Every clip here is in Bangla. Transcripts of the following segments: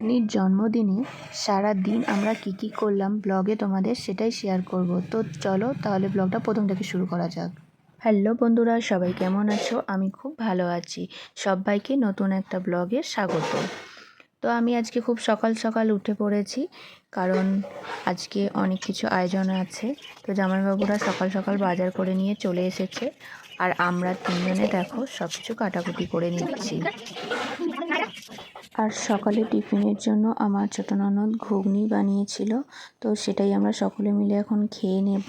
নির জন্মদিনে সারা দিন আমরা কি করলাম ব্লগে তোমাদের সেটাই শেয়ার করব। তো চলো তাহলে ব্লগটা প্রথম থেকে শুরু করা যাক। হ্যালো বন্ধুরা, সবাই কেমন আছো? আমি খুব ভালো আছি। সবাইকে নতুন একটা ব্লগে স্বাগত। তো আমি আজকে খুব সকাল সকাল উঠে পড়েছি, কারণ আজকে অনেক কিছু আয়োজন আছে। তো জামাইবাবুরা সকাল সকাল বাজার করে নিয়ে চলে এসেছে, আর আমরা তিনজনে দেখো সব কিছু কাটাকুটি করে নিচ্ছি। আর সকালে টিফিনের জন্য আমার ছোট ননদ ঘুগনি বানিয়েছিল, তো সেটাই আমরা সকলে মিলে এখন খেয়ে নেব।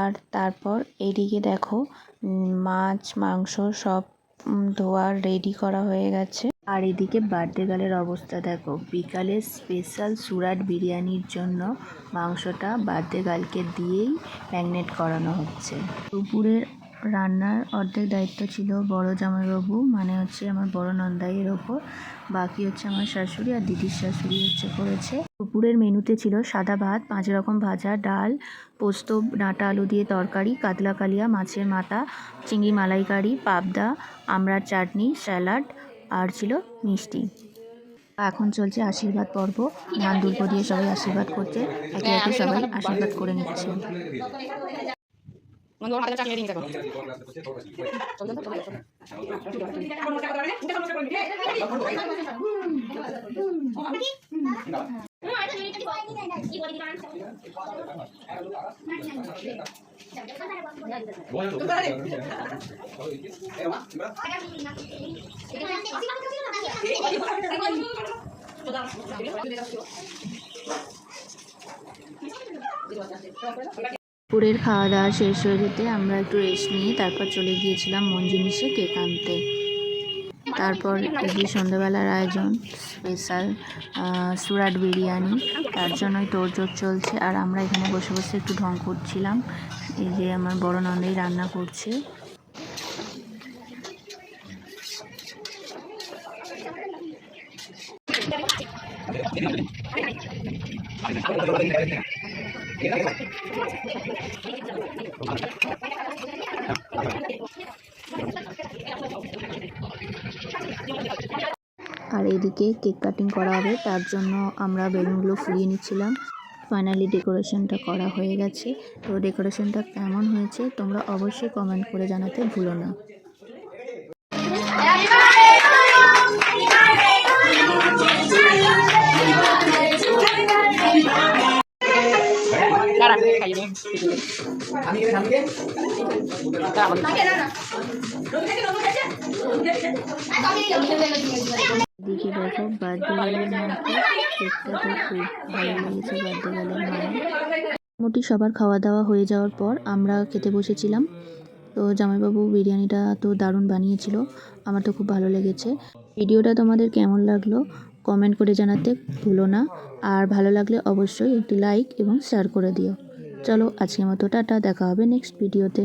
আর তারপর এইদিকে দেখো মাছ মাংস সব ধোয়া রেডি করা হয়ে গেছে। আর এদিকে বার্থডে গার্লের অবস্থা দেখো, বিকালে স্পেশাল সুরাট বিরিয়ানির জন্য মাংসটা বার্থডে গার্লকে দিয়েই ম্যারিনেট করানো হচ্ছে। দুপুরের রান্নার অর্ধেক দায়িত্ব ছিল বড় জামাইবাবু, মানে হচ্ছে আমার বড় নন্দাইয়ের ওপর, বাকি হচ্ছে আমার শাশুড়ি আর দিদির শাশুড়ি করেছে। দুপুরের মেনুতে ছিল সাদা ভাত, 5 রকম ভাজা, ডাল, পোস্ত ডাঁটা আলু দিয়ে তরকারি, কাতলা কালিয়া, মাছের মাথা, চিংড়ি মালাইকারি, পাবদা, আমড়ার চাটনি, স্যালাড, আর ছিল মিষ্টি। এখন চলছে আশীর্বাদ পর্ব। ধান দুর্গ দিয়ে সবাই আশীর্বাদ করছে, একে একে সবাই আশীর্বাদ করে নিচ্ছে। দুপুরের খাওয়া দাওয়া শেষ হয়ে যেতে আমরা একটু রেস্ট নিয়ে তারপর চলে গিয়েছিলাম মন জিনিসে কেক আনতে। তারপর এই সন্ধ্যাবেলার আয়োজন স্পেশাল সুরাট বিরিয়ানি, তার জন্যই তোড়জোড় চলছে। আর আমরা এখানে বসে বসে একটু ঢং করছিলাম। এই যে আমার বড় নন্দাই রান্না করছে। আর এদিকে কেক কাটিং করা হবে, তার জন্য আমরা বেলুনগুলো ফুলিয়ে নিচ্ছিলাম। ফাইনালি ডেকোরেশনটা করা হয়ে গেছে। তো ডেকোরেশনটা কেমন হয়েছে তোমরা অবশ্যই কমেন্ট করে জানাতে ভুলো না। এদিকে দেখো বার্থডে গার্লের মাকে, কেকটা তো খুব ভালো লেগেছে বার্থডে গার্লের মানে। মোটামুটি সবার খাওয়া দাওয়া হয়ে যাওয়ার পর আমরা খেতে বসেছিলাম। তো জামাইবাবু বিরিয়ানিটা তো দারুণ বানিয়েছিল, আমার তো খুব ভালো লেগেছে। ভিডিওটা তোমাদের কেমন লাগলো কমেন্ট করে জানাতে ভুলো না, আর ভালো লাগলে অবশ্যই একটি লাইক এবং শেয়ার করে দিও। চলো আজকের মতো টাটা, দেখা হবে নেক্সট ভিডিওতে।